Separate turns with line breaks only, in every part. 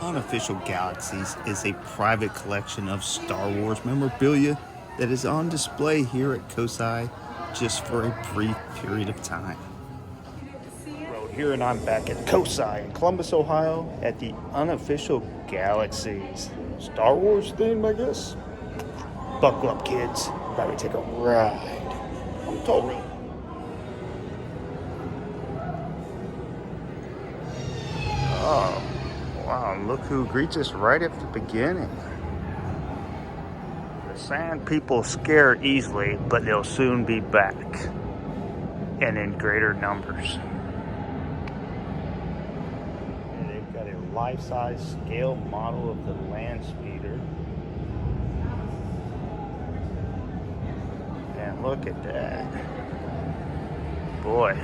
Unofficial Galaxies is a private collection of Star Wars memorabilia that is on display here at COSI just for a brief period of time. Here and I'm back at COSI in Columbus, Ohio at the Unofficial Galaxies Star Wars theme, I guess. Buckle up, kids. About to take a ride on the toll road. Oh, wow, and look who greets us right at the beginning. The Sand people scare easily, but they'll soon be back, and in greater numbers. And they've got a life-size scale model of the land speeder. And look at that. Boy,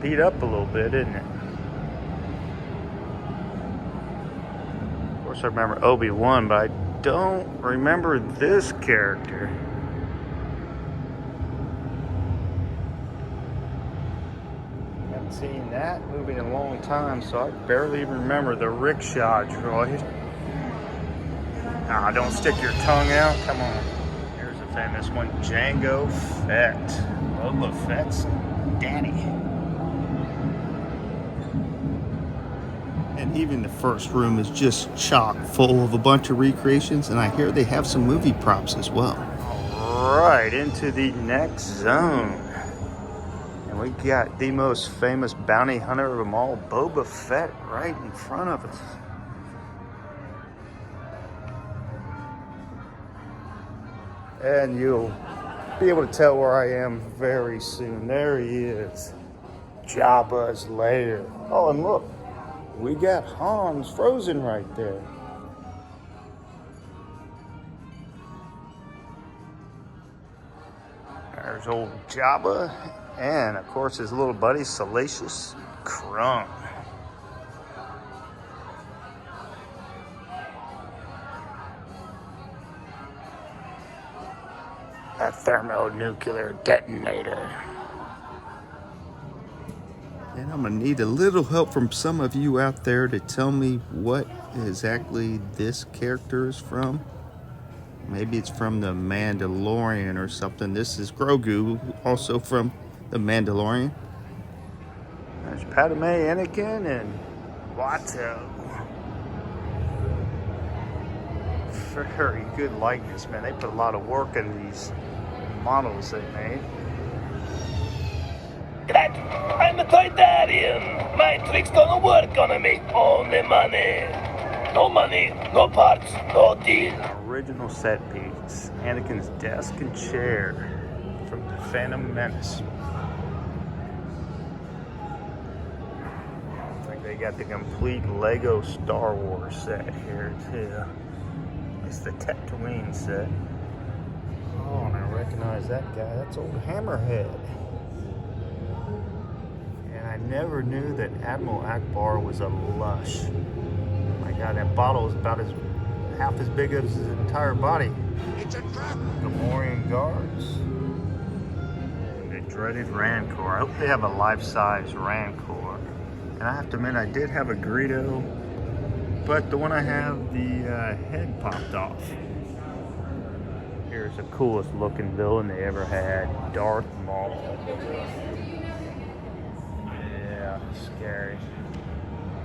beat up a little bit, isn't it? Of course, I remember Obi-Wan, but I don't remember this character. I haven't seen that movie in a long time, so I barely even remember the rickshaw droid. Ah, don't stick your tongue out. Come on. Here's a famous one, Jango Fett. Boba Fett's Danny. And even the first room is just chock full of a bunch of recreations, and I hear they have some movie props as well. All right, into the next zone. And we got the most famous bounty hunter of them all, Boba Fett, right in front of us. And you'll be able to tell where I am very soon. There he is, Jabba's lair. Oh, and look. We got Han's frozen right there. There's old Jabba, and of course his little buddy Salacious Crumb. A thermonuclear detonator. And I'm going to need a little help from some of you out there to tell me what exactly this character is from. Maybe it's from the Mandalorian or something. This is Grogu, also from the Mandalorian. There's Padme, Anakin, and Watto. Very good likeness, man. They put a lot of work in these models they made.
I'm a Toydarian. My tricks don't work on me. Only money. No money, no parts, no deal.
Original set piece. Anakin's desk and chair from the Phantom Menace. Looks like they got the complete Lego Star Wars set here too. It's the Tatooine set. Oh, and I recognize that guy. That's old Hammerhead. I never knew that Admiral Akbar was a lush. My God, that bottle is about half as big as his entire body. It's a trap. Gamorrean guards. The dreaded Rancor. I hope they have a life-size Rancor. And I have to admit, I did have a Greedo, but the one I have, the head popped off. Here's the coolest looking villain they ever had, Darth Maul. Scary.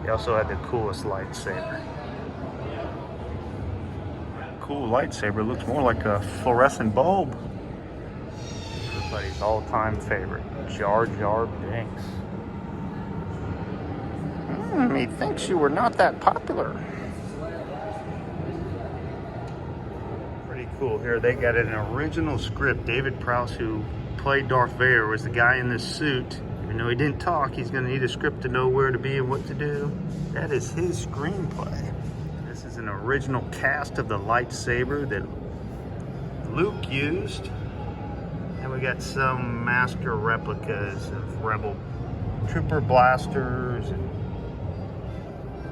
He also had the coolest lightsaber. Cool lightsaber looks more like a fluorescent bulb. Everybody's all-time favorite, Jar Jar Binks. He thinks you were not that popular. Pretty cool. Here they got an original script. David Prowse, who played Darth Vader, was the guy in this suit. Even though he didn't talk, he's going to need a script to know where to be and what to do. That is his screenplay. This is an original cast of the lightsaber that Luke used. And we got some master replicas of Rebel Trooper blasters and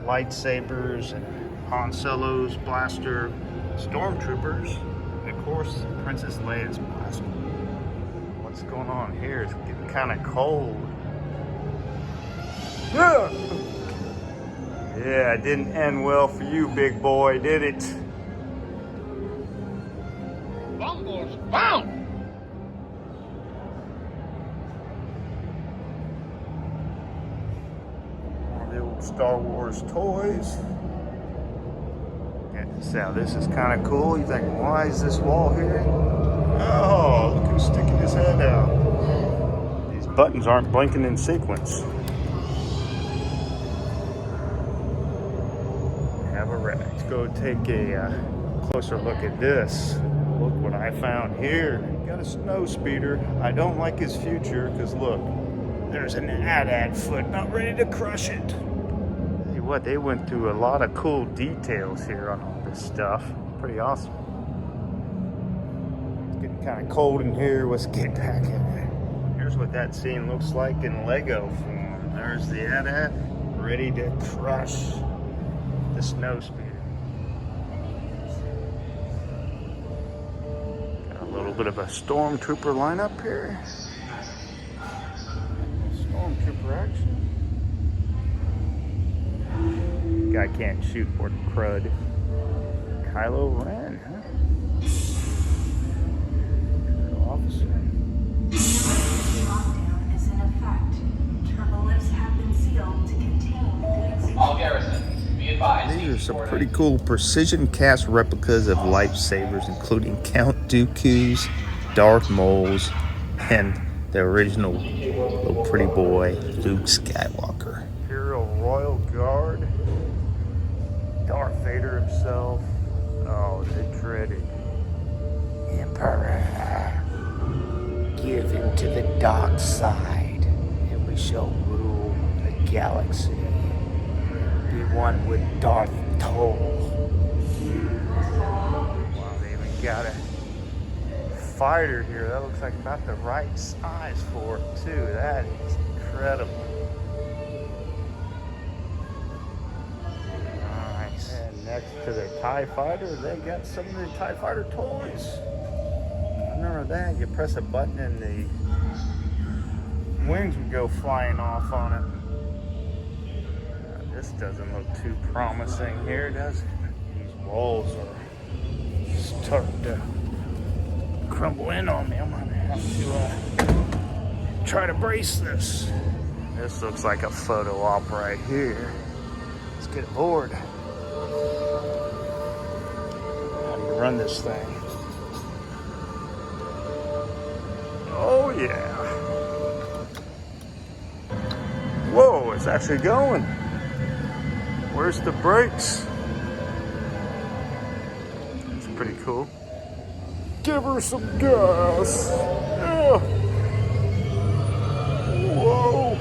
lightsabers and Han Solo's blaster stormtroopers. And of course, Princess Leia's blaster. What's going on here? It's getting kind of cold. Yeah, it didn't end well for you, big boy, did it?
Bumbles found!
The old Star Wars toys. So this is kind of cool. You think, why is this wall here? Oh, look who's sticking his head out. These buttons aren't blinking in sequence. Have a wreck. Let's go take a closer look at this. Look what I found here. Got a snow speeder. I don't like his future because look, there's an AT-AT foot not ready to crush it. Tell you what, they went through a lot of cool details here on all this stuff. Pretty awesome. It's getting kind of cold in here. Let's get back in there. Here's what that scene looks like in Lego form. There's the AT-AT ready to crush the snow speeder. Got a little bit of a stormtrooper lineup here. Stormtrooper action. Guy can't shoot for crud. Kylo Ren, huh? Officer.
Lockdown is in effect. Turbo lifts have been sealed to contain the
All garrisons, be advised.
These are some pretty cool precision cast replicas of lightsabers, including Count Dooku's, Darth Maul's, and the original little pretty boy, Luke Skywalker. Imperial Royal Guard, Darth Vader himself. Oh, the dreaded Emperor. Give in to the dark side, and we shall rule the galaxy. Be one with Darth Toll. Wow, they even got a fighter here. That looks like about the right size for it, too. That is incredible. Nice. And next to the TIE fighter, they got some of the TIE fighter toys. Remember that? You press a button and the wings would go flying off on it. This doesn't look too promising here, does it? These walls are starting to crumble in on me. I'm gonna have to try to brace this. This looks like a photo op right here. Let's get aboard. How do you run this thing? Oh yeah. Whoa, it's actually going. Where's the brakes? That's pretty cool. Give her some gas. Yeah. Whoa.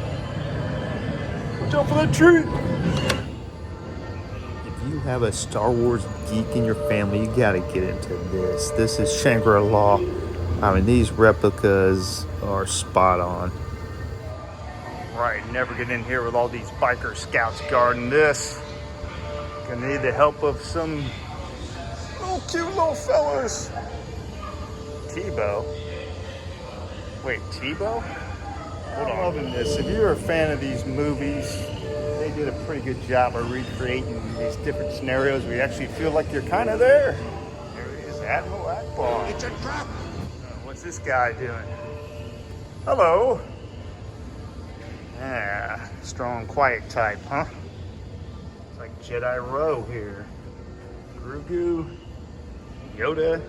Watch out for that tree. If you have a Star Wars geek in your family, you gotta get into this. This is Shangri-La. I mean, these replicas are spot on. Right, never get in here with all these biker scouts guarding this. Gonna need the help of some little cute little fellas. Tebow. Wait, Tebow? Hold on. I'm loving this. If you're a fan of these movies, they did a pretty good job of recreating these different scenarios where you actually feel like you're kind of there. There he is, Admiral Akbar. It's a trap. What's this guy doing? Hello. Yeah, strong, quiet type, huh? It's like Jedi Row here. Grogu, Yoda,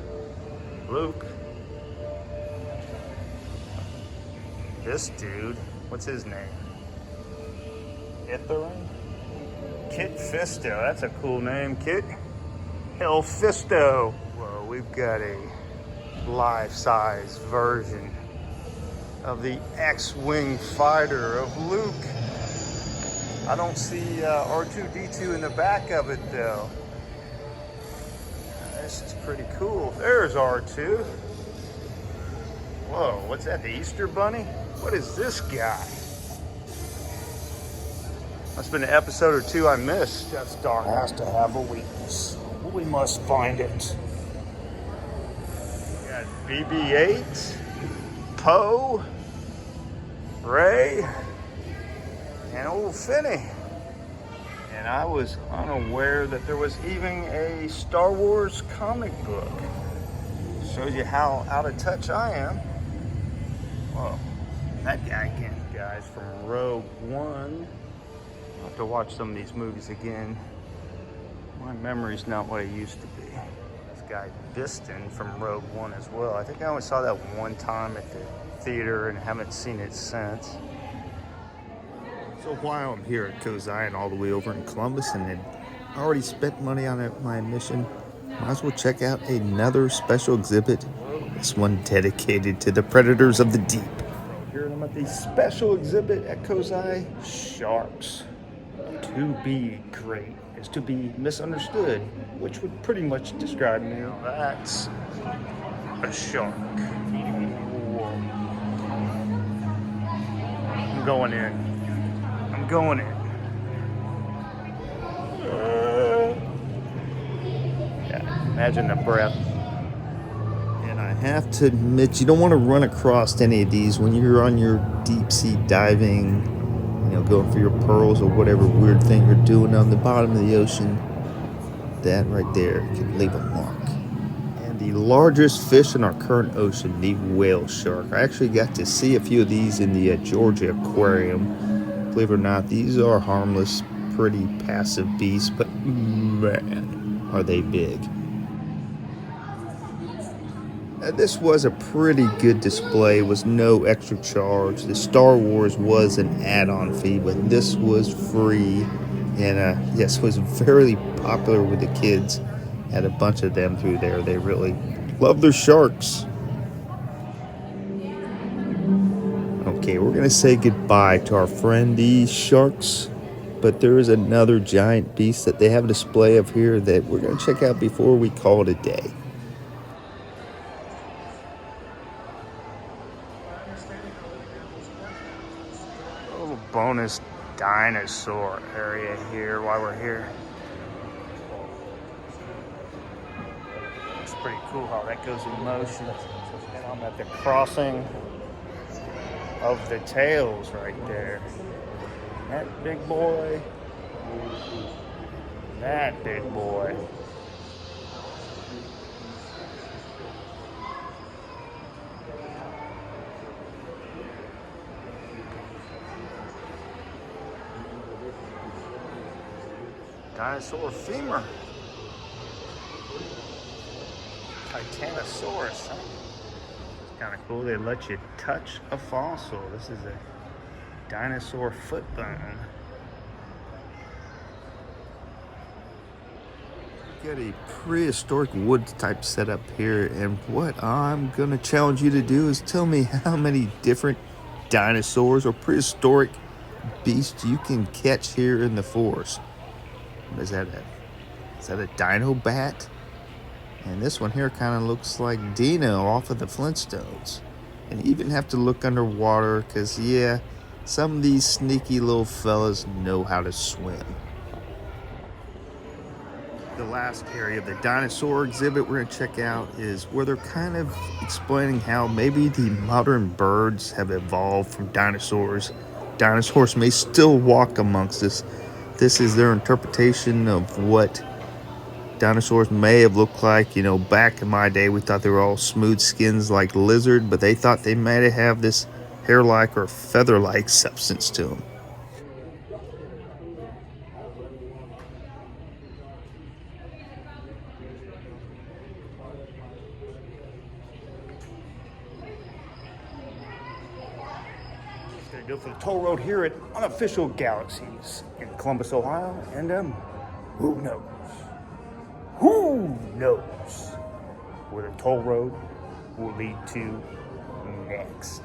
Luke. This dude, what's his name? Ithrin? Kit Fisto, that's a cool name, Kit. Hell Fisto. Whoa, we've got a life-size version of the X-Wing fighter of Luke. I don't see R2-D2 in the back of it though. This is pretty cool. There's R2. Whoa, what's that, the Easter Bunny? What is this guy? Must have been an episode or two I missed. Death Star has to have a weakness. We must find it. BB-8, Poe, Ray, and old Finney. And I was unaware that there was even a Star Wars comic book. Shows you how out of touch I am. Whoa, that guy again. Guys from Rogue One. I'll have to watch some of these movies again. My memory's not what it used to be. This guy Biston from Rogue One as well. I think I only saw that one time at the theater and haven't seen it since. So while I'm here at COSI and all the way over in Columbus and had already spent money on my admission, might as well check out another special exhibit. This one dedicated to the predators of the deep. Here I'm at the special exhibit at COSI, sharks. To be great is to be misunderstood, which would pretty much describe me. Now that's a shark. Whoa. I'm going in. I'm going in. Yeah, imagine the breath. And I have to admit, you don't want to run across any of these when you're on your deep sea diving, you know, going for your pearls or whatever weird thing you're doing on the bottom of the ocean. That right there can leave a mark. And the largest fish in our current ocean, the whale shark. I actually got to see a few of these in the Georgia aquarium. Believe it or not, these are harmless, pretty passive beasts, but man, are they big. This was a pretty good display. It was no extra charge. The Star Wars was an add-on fee, but this was free. And yes, was very popular with the kids. Had a bunch of them through there. They really love their sharks. Okay, we're going to say goodbye to our friend, these sharks. But there is another giant beast that they have a display of here that we're going to check out before we call it a day. Bonus dinosaur area here while we're here. It's pretty cool how that goes in motion. I'm at the crossing of the tails right there. That big boy. That big boy. Dinosaur femur. Titanosaurus. Huh? It's kind of cool. They let you touch a fossil. This is a dinosaur foot bone. Got a prehistoric wood type setup here, and what I'm gonna challenge you to do is tell me how many different dinosaurs or prehistoric beasts you can catch here in the forest. Is that a dino bat? And this one here kind of looks like Dino off of the Flintstones. And you even have to look underwater because, yeah, some of these sneaky little fellas know how to swim. The last area of the dinosaur exhibit we're going to check out is where they're kind of explaining how maybe the modern birds have evolved from dinosaurs. Dinosaurs may still walk amongst us. This is their interpretation of what dinosaurs may have looked like. You know, back in my day, we thought they were all smooth skins like lizard, but they thought they might have this hair-like or feather-like substance to them. That's gonna do it for the toll road here at Unofficial Galaxies in Columbus, Ohio, and who knows? Who knows where the toll road will lead to next?